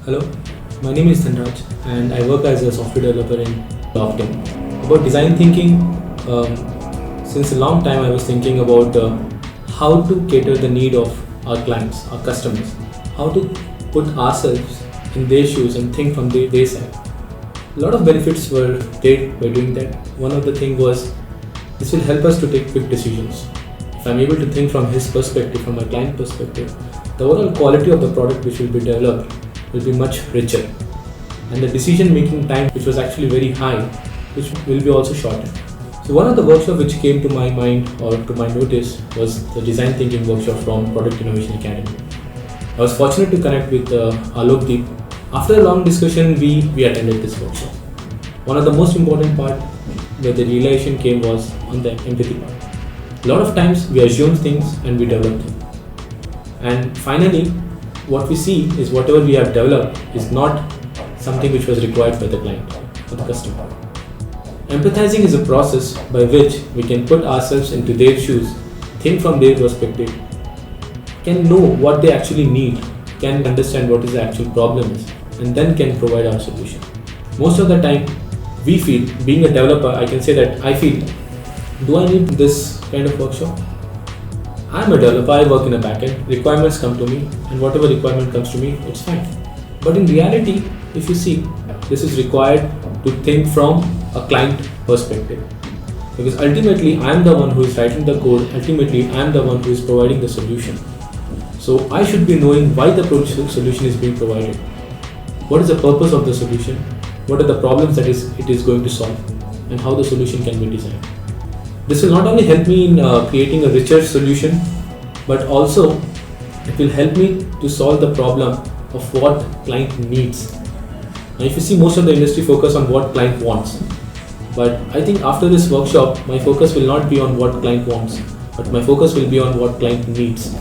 Hello, my name is Dhanraj and I work as a software developer in Lofting. About design thinking, since a long time I was thinking about how to cater the need of our clients, our customers, how to put ourselves in their shoes and think from their side. A lot of benefits were there by doing that. One of the thing was this will help us to take quick decisions. If I'm able to think from his perspective, from my client perspective, the overall quality of the product which will be developed will be much richer, and the decision making time, which was actually very high, which will be also shortened. So one of the workshops which came to my mind or to my notice was the design thinking workshop from Product Innovation Academy. I was fortunate to connect with Alok Deep. After a long discussion, we attended this workshop. One of the most important part where the realization came was on the empathy part. A lot of times we assume things and we develop them, and finally what we see is whatever we have developed is not something which was required by the client or the customer. Empathizing is a process by which we can put ourselves into their shoes, think from their perspective, can know what they actually need, can understand what is the actual problem is, and then can provide our solution. Most of the time we feel, being a developer, I can say that I feel, do I need this kind of workshop? I'm a developer, I work in a backend, requirements come to me, and whatever requirement comes to me, it's fine. But in reality, if you see, this is required to think from a client perspective. Because ultimately, I'm the one who is writing the code, ultimately, I'm the one who is providing the solution. So I should be knowing why the solution is being provided. What is the purpose of the solution? What are the problems that it is going to solve? And how the solution can be designed. This will not only help me in creating a richer solution, but also it will help me to solve the problem of what client needs. Now, if you see, most of the industry focus on what client wants, but I think after this workshop, my focus will not be on what client wants, but my focus will be on what client needs.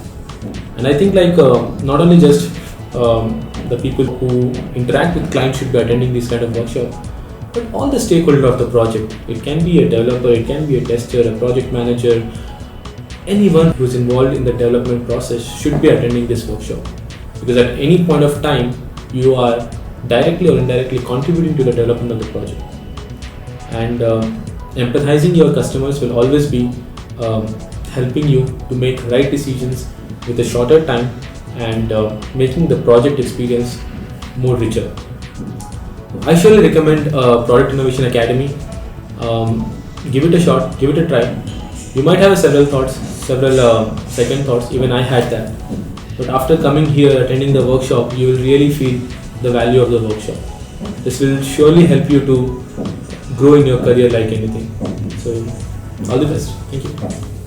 And I think not only just the people who interact with clients should be attending this kind of workshop, but all the stakeholders of the project. It can be a developer, it can be a tester, a project manager, anyone who is involved in the development process should be attending this workshop. Because at any point of time, you are directly or indirectly contributing to the development of the project. And empathizing your customers will always be helping you to make right decisions with a shorter time and making the project experience more richer. I surely recommend Product Innovation Academy. Give it a shot, give it a try. You might have several thoughts, several second thoughts, even I had that. But after coming here, attending the workshop, you will really feel the value of the workshop. This will surely help you to grow in your career like anything. So, all the best. Thank you.